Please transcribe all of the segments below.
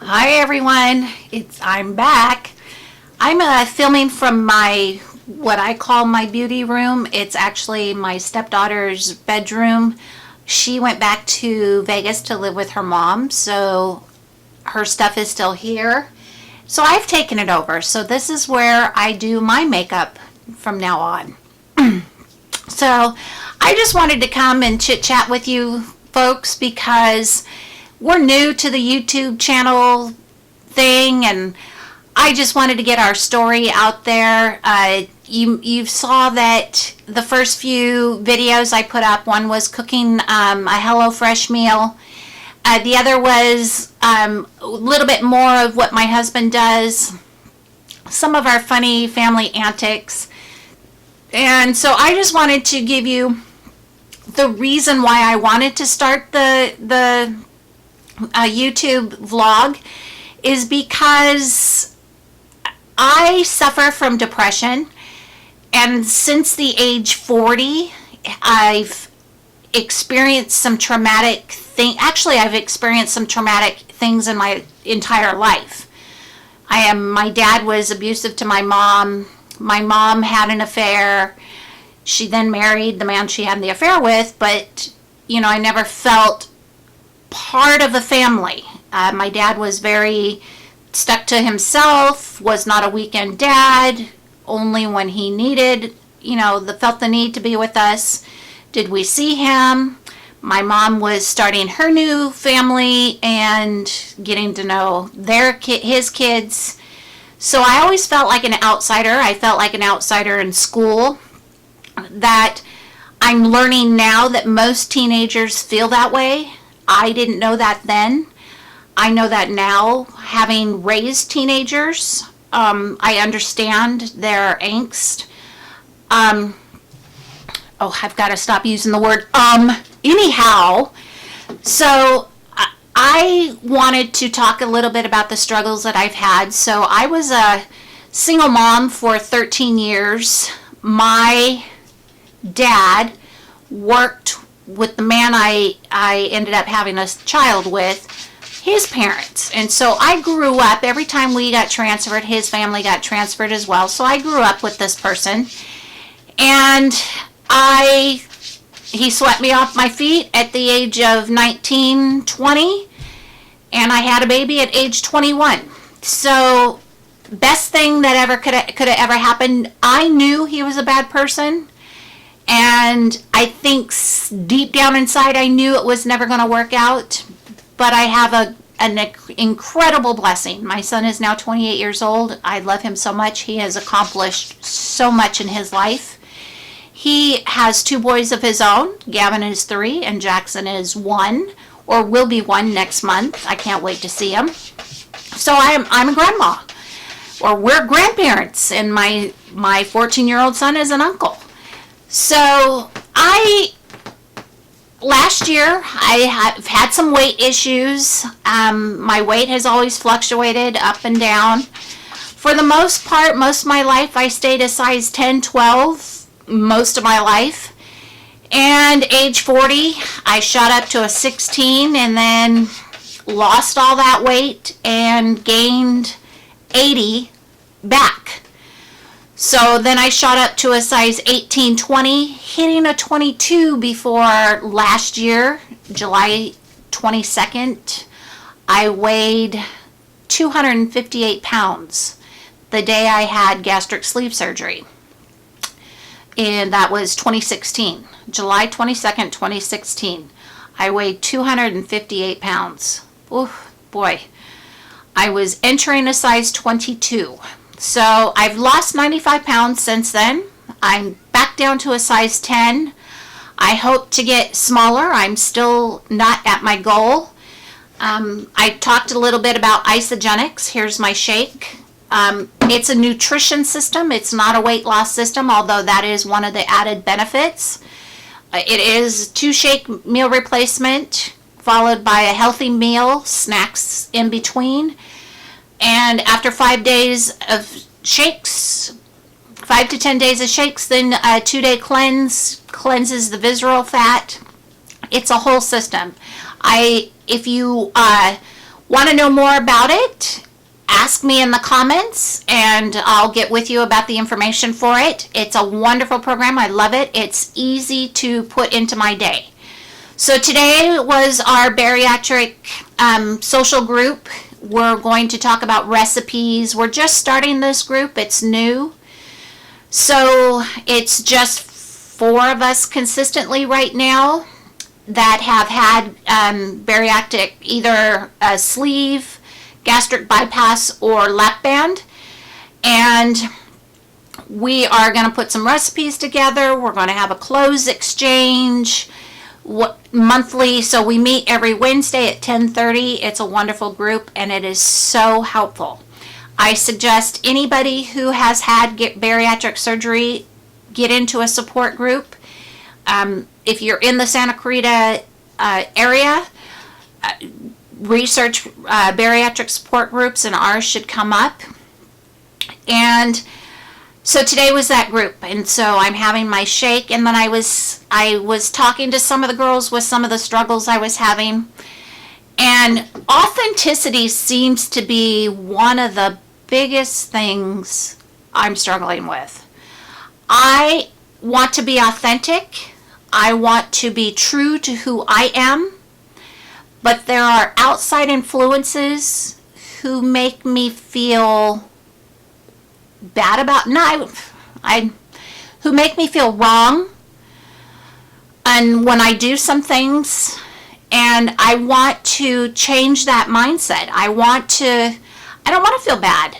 Hi everyone, I'm back. I'm filming from my what I call my beauty room. It's actually my stepdaughter's bedroom. She went back to Vegas to live with her mom, so her stuff is still here. So I've taken it over. So this is where I do my makeup from now on. So I just wanted to come and chit chat with you folks because we're new to the YouTube channel thing, and I just wanted to get our story out there. You saw that the first few videos I put up, one was cooking a HelloFresh meal. The other was a little bit more of what my husband does, some of our funny family antics. And so I just wanted to give you the reason why I wanted to start the YouTube vlog is because I suffer from depression, and since the age 40 I've experienced some traumatic actually I've experienced some traumatic things in my entire life. My dad was abusive to my mom. My mom had an affair. She then married the man she had the affair with, but I never felt part of the family. My dad was very stuck to himself, was not a weekend dad, only when he needed, felt the need to be with us did we see him. My mom was starting her new family and getting to know his kids. So I always felt like an outsider. I felt like an outsider in school. That I'm learning now that most teenagers feel that way. I didn't know that then. I know that now, having raised teenagers. I understand their angst. I've got to stop using the word anyhow. So I wanted to talk a little bit about the struggles that I've had. So I was a single mom for 13 years. My dad worked with the man I ended up having a child with, his parents. And so I grew up, every time we got transferred, his family got transferred as well. So I grew up with this person. And he swept me off my feet at the age of 19, 20. And I had a baby at age 21. So best thing that ever could have ever happened. I knew he was a bad person. And I think deep down inside I knew it was never going to work out. But I have an incredible blessing. My son is now 28 years old. I love him so much. He has accomplished so much in his life. He has 2 boys of his own. Gavin is 3 and Jackson is 1, or will be 1 next month. I can't wait to see him. So I'm a grandma, or we're grandparents, and my 14-year-old son is an uncle. So last year I have had some weight issues. My weight has always fluctuated up and down. For the most part, most of my life I stayed a size 10, 12 most of my life. And age 40 I shot up to a 16 and then lost all that weight and gained 80 back. So then I shot up to a size 18, 20, hitting a 22 before last year, July 22nd. I weighed 258 pounds the day I had gastric sleeve surgery. And that was 2016, July 22nd, 2016. I weighed 258 pounds. Oh boy. I was entering a size 22. So I've lost 95 pounds since then. I'm back down to a size 10. I hope to get smaller. I'm still not at my goal. I talked a little bit about Isagenix. Here's my shake. It's a nutrition system. It's not a weight loss system, although that is one of the added benefits. It is 2 shake meal replacement, followed by a healthy meal, snacks in between. And after 5 days of shakes, 5 to 10 days of shakes, then a 2-day cleanses the visceral fat. It's a whole system. If you Want to know more about it? Ask me in the comments and I'll get with you about the information for it. It's a wonderful program. I love it. It's easy to put into my day. So today was our bariatric social group. We're going to talk about recipes. We're just starting this group. It's new. So it's just 4 of us consistently right now that have had bariatric, either a sleeve, gastric bypass, or lap band. And we are going to put some recipes together. We're going to have a clothes exchange monthly. So we meet every Wednesday at 10:30. It's a wonderful group and it is so helpful. I suggest anybody who has had bariatric surgery get into a support group. If you're in the Santa Clarita area, research bariatric support groups and ours should come up. And so today was that group, and so I'm having my shake, and then I was talking to some of the girls with some of the struggles I was having. And authenticity seems to be one of the biggest things I'm struggling with. I want to be authentic. I want to be true to who I am. But there are outside influences who make me feel bad about, who make me feel wrong. And when I do some things, and I want to change that mindset. I don't want to feel bad.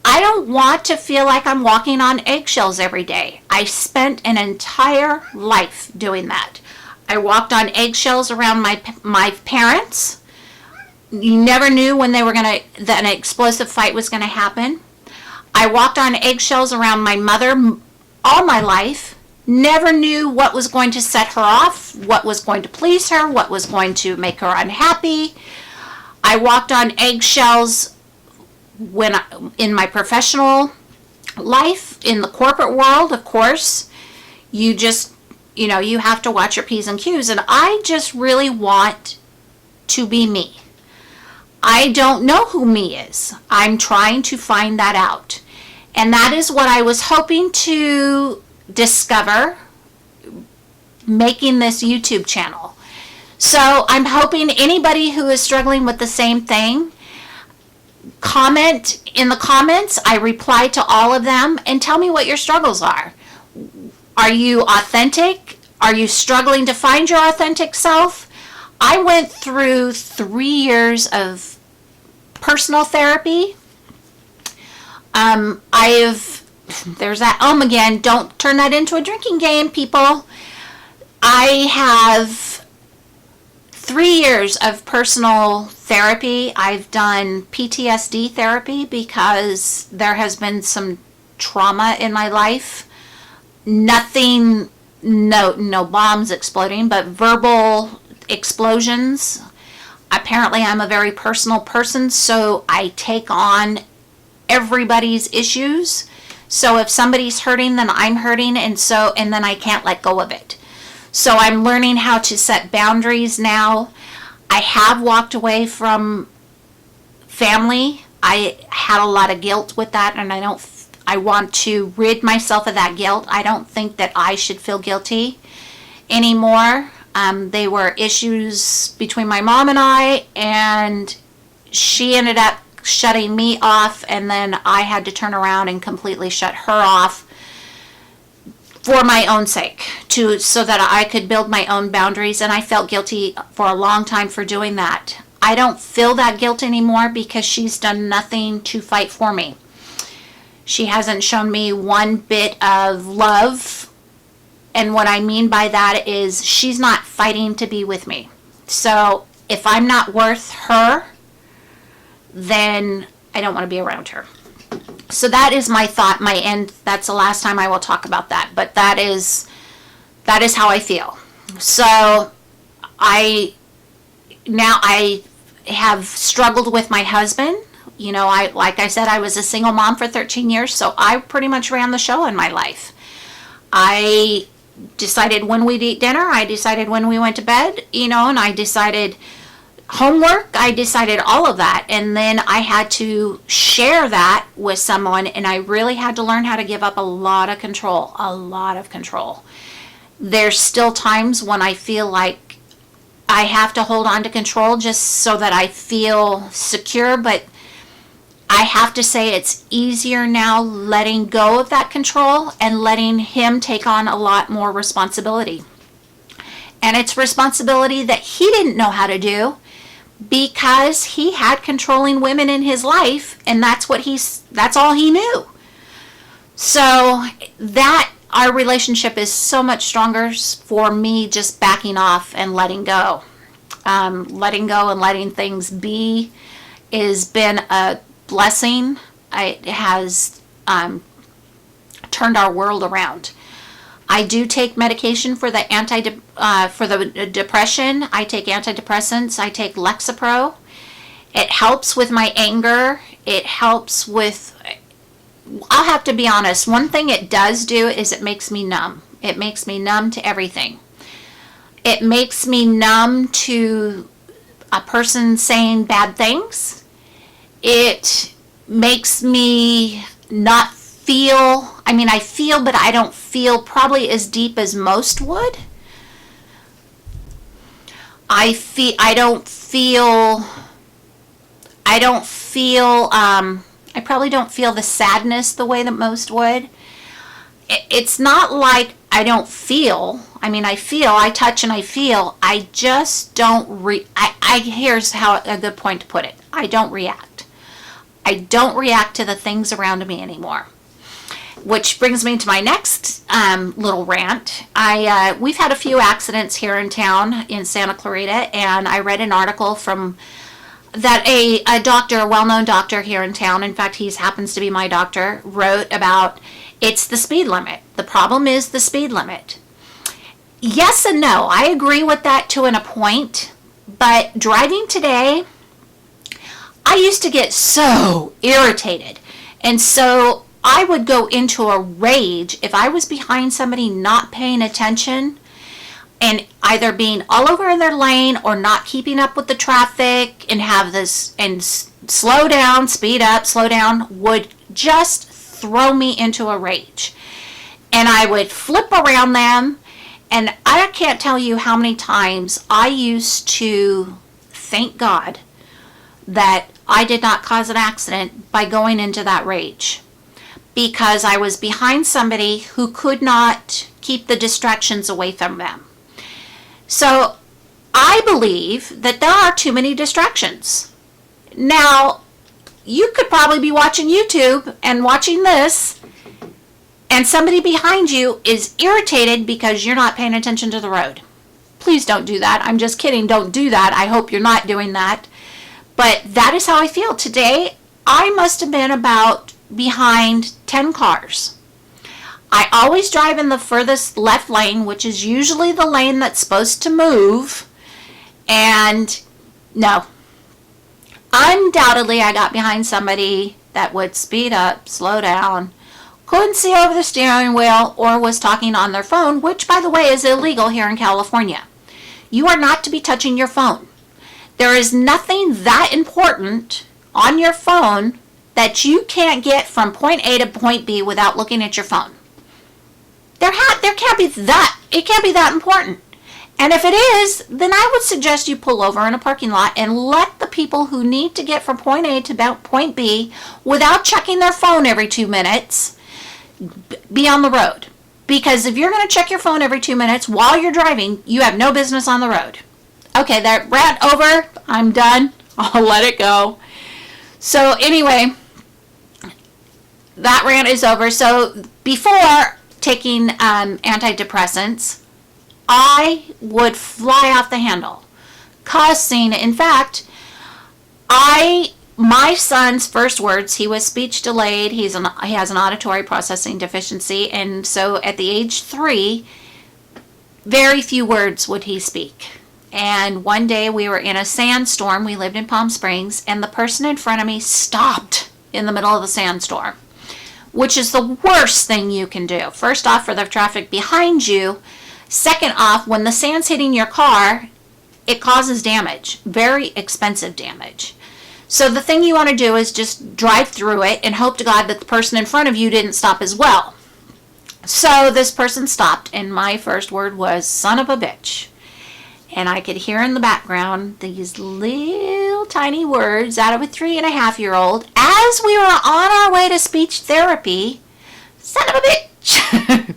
I don't want to feel like I'm walking on eggshells every day. I spent an entire life doing that. I walked on eggshells around my parents. You never knew when that an explosive fight was going to happen. I walked on eggshells around my mother all my life. Never knew what was going to set her off, what was going to please her, what was going to make her unhappy. I walked on eggshells in my professional life, in the corporate world, of course. You have to watch your P's and Q's, and I just really want to be me. I don't know who me is. I'm trying to find that out. And that is what I was hoping to discover making this YouTube channel. So I'm hoping anybody who is struggling with the same thing, comment in the comments. I reply to all of them, and tell me what your struggles are. Are you authentic? Are you struggling to find your authentic self? I went through 3 years of personal therapy. There's that again, don't turn that into a drinking game, people. I have 3 years of personal therapy. I've done PTSD therapy because there has been some trauma in my life. Nothing, no bombs exploding, but verbal explosions. Apparently I'm a very personal person, so I take on everybody's issues. So if somebody's hurting, then I'm hurting, and then I can't let go of it. So I'm learning how to set boundaries now. I have walked away from family. I had a lot of guilt with that, and I want to rid myself of that guilt. I don't think that I should feel guilty anymore. They were issues between my mom and I, and she ended up shutting me off, and then I had to turn around and completely shut her off for my own sake, so that I could build my own boundaries, and I felt guilty for a long time for doing that. I don't feel that guilt anymore because she's done nothing to fight for me. She hasn't shown me one bit of love, and what I mean by that is she's not fighting to be with me. So if I'm not worth her, then I don't want to be around her. So that is my thought, my end. That's the last time I will talk about that, but that is how I feel. So I have struggled with my husband. Like I said, I was a single mom for 13 years, so I pretty much ran the show in my life. I decided when we'd eat dinner, I decided when we went to bed, and I decided homework, I decided all of that. And then I had to share that with someone, and I really had to learn how to give up a lot of control, a lot of control. There's still times when I feel like I have to hold on to control just so that I feel secure, but I have to say it's easier now letting go of that control and letting him take on a lot more responsibility. And it's responsibility that he didn't know how to do because he had controlling women in his life, and that's all he knew. So that our relationship is so much stronger for me just backing off and letting go. Letting go and letting things be has been a blessing. It has turned our world around. I do take medication for the depression. I take antidepressants. I take Lexapro. It helps with my anger. It helps with, I'll have to be honest, one thing it does do is it makes me numb. It makes me numb to everything. It makes me numb to a person saying bad things. It makes me not feel, I feel, but I don't feel probably as deep as most would. I probably don't feel the sadness the way that most would. It's not like I don't feel. I feel, I touch and I feel. I just don't here's how a good point to put it. I don't react. I don't react to the things around me anymore. Which brings me to my next little rant. We've had a few accidents here in town in Santa Clarita, and I read an article from that a doctor, a well-known doctor here in town, in fact, he happens to be my doctor, wrote about it's the speed limit. The problem is the speed limit. Yes and no. I agree with that to a point, but driving today, I used to get so irritated, and so I would go into a rage if I was behind somebody not paying attention and either being all over in their lane or not keeping up with the traffic and have this and slow down, speed up, slow down, would just throw me into a rage. And I would flip around them, and I can't tell you how many times I used to thank God that I did not cause an accident by going into that rage, because I was behind somebody who could not keep the distractions away from them. So I believe that there are too many distractions. Now, you could probably be watching YouTube and watching this, and somebody behind you is irritated because you're not paying attention to the road. Please don't do that. I'm just kidding. Don't do that. I hope you're not doing that. But that is how I feel. Today, I must have been about behind 10 cars. I always drive in the furthest left lane, which is usually the lane that's supposed to move. And no, undoubtedly I got behind somebody that would speed up, slow down, couldn't see over the steering wheel, or was talking on their phone, which, by the way, is illegal here in California. You are not to be touching your phone. There is nothing that important on your phone that you can't get from point A to point B without looking at your phone. There can't be that. It can't be that important. And if it is, then I would suggest you pull over in a parking lot and let the people who need to get from point A to point B without checking their phone every 2 minutes be on the road. Because if you're going to check your phone every 2 minutes while you're driving, you have no business on the road. Okay, that rant over. I'm done. I'll let it go. So anyway, that rant is over. So before taking antidepressants, I would fly off the handle, cussing. In fact, my son's first words, he was speech delayed. He has an auditory processing deficiency, and so at the age 3, very few words would he speak. And one day we were in a sandstorm. We lived in Palm Springs, and the person in front of me stopped in the middle of the sandstorm, which is the worst thing you can do. First off, for the traffic behind you. Second off, when the sand's hitting your car, it causes damage, very expensive damage. So the thing you want to do is just drive through it and hope to God that the person in front of you didn't stop as well. So this person stopped, and my first word was, son of a bitch. And I could hear in the background these little tiny words out of a 3.5-year-old as we were on our way to speech therapy. Son of a bitch.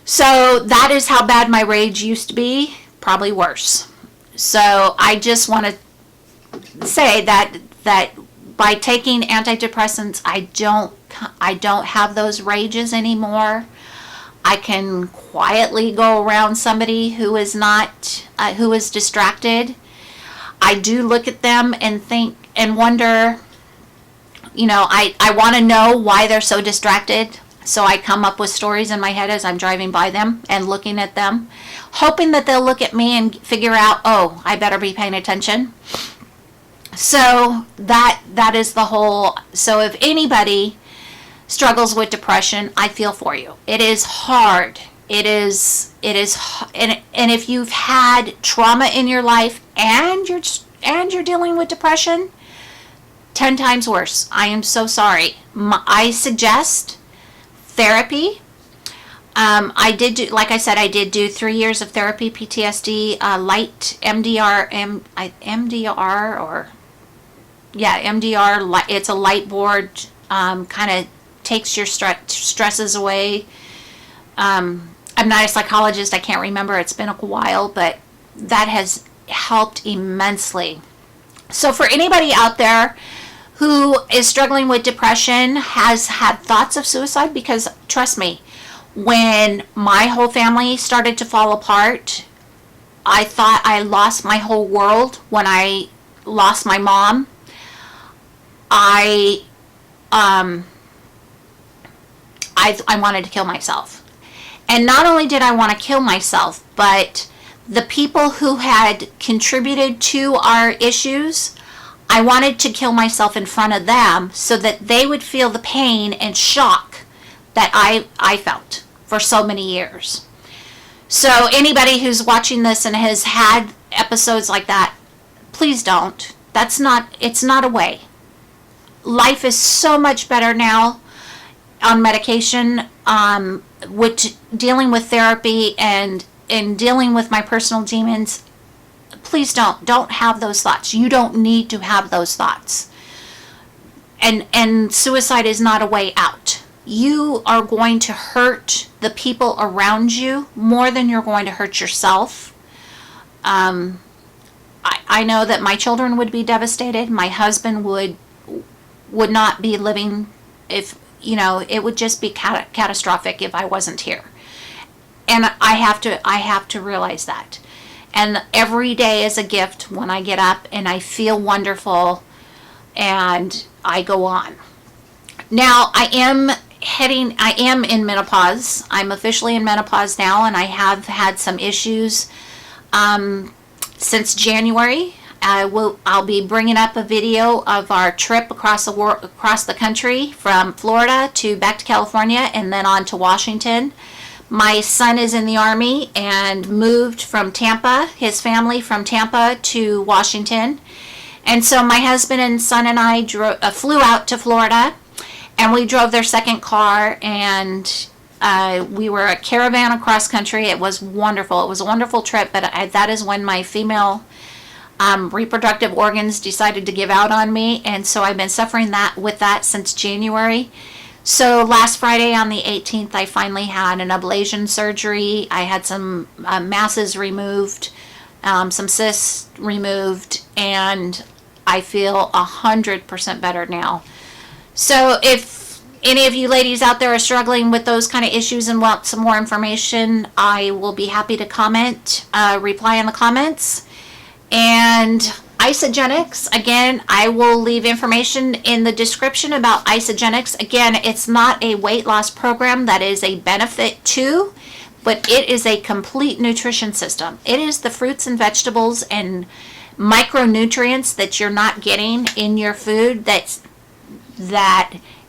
So that is how bad my rage used to be, probably worse. So I just want to say that by taking antidepressants, I don't have those rages anymore. I can quietly go around somebody who is not, who is distracted. I do look at them and think and wonder, I want to know why they're so distracted. So I come up with stories in my head as I'm driving by them and looking at them, hoping that they'll look at me and figure out, oh, I better be paying attention. So that is the whole. So if anybody struggles with depression, I feel for you. It is hard. It is, and if you've had trauma in your life and you're dealing with depression, 10 times worse. I am so sorry. I suggest therapy. I did do, like I said, I did do 3 years of therapy, PTSD, light MDR, MDR. It's a light board, kind of takes your stresses away. I'm not a psychologist. I can't remember. It's been a while, but that has helped immensely. So for anybody out there who is struggling with depression, has had thoughts of suicide, because trust me, when my whole family started to fall apart, I thought I lost my whole world. When I lost my mom, I wanted to kill myself. And not only did I want to kill myself, but the people who had contributed to our issues, I wanted to kill myself in front of them so that they would feel the pain and shock that I felt for so many years. So anybody who's watching this and has had episodes like that, please don't. It's not a way. Life is so much better now on medication, with dealing with therapy and dealing with my personal demons. Please don't have those thoughts. You don't need to have those thoughts. And suicide is not a way out. You are going to hurt the people around you more than you're going to hurt yourself. I know that my children would be devastated. My husband would not be living, if it would just be catastrophic if I wasn't here. And I have to realize that. And every day is a gift when I get up and I feel wonderful and I go on. Now I am in menopause. I'm officially in menopause now, and I have had some issues since January. I'll be bringing up a video of our trip across the country, from Florida to back to California and then on to Washington. My son is in the Army and moved from Tampa, his family from Tampa to Washington. And so my husband and son and I flew out to Florida, and we drove their second car, and we were a caravan across country. It was wonderful. It was a wonderful trip, but that is when my female reproductive organs decided to give out on me, and so I've been suffering with that since January. So last Friday on the 18th, I finally had an ablation surgery. I had some masses removed, some cysts removed, and I feel 100% better now. So if any of you ladies out there are struggling with those kind of issues and want some more information, I will be happy to reply in the comments. And Isagenix, again, I will leave information in the description about Isagenix. Again, it's not a weight loss program that is a benefit to, but it is a complete nutrition system. It is the fruits and vegetables and micronutrients that you're not getting in your food that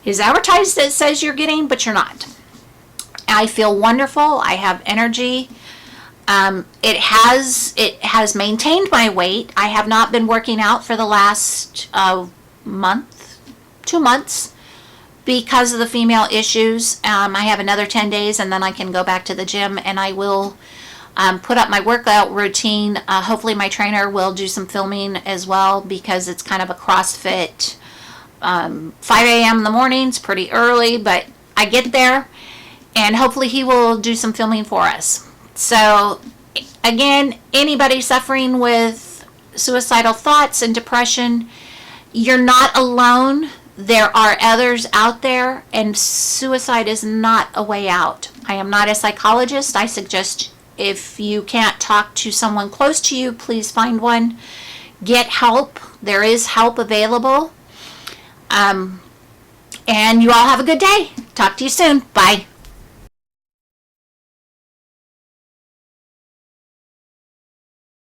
is advertised that says you're getting, but you're not. I feel wonderful. I have energy. It has maintained my weight. I have not been working out for the last month, 2 months, because of the female issues. I have another 10 days and then I can go back to the gym, and I will put up my workout routine. Hopefully my trainer will do some filming as well, because it's kind of a CrossFit. 5 a.m. in the morning's pretty early, but I get there, and hopefully he will do some filming for us. So again, anybody suffering with suicidal thoughts and depression, you're not alone. There are others out there, and suicide is not a way out. I am not a psychologist. I suggest, if you can't talk to someone close to you, please find one. Get help. There is help available. And you all have a good day. Talk to you soon. Bye.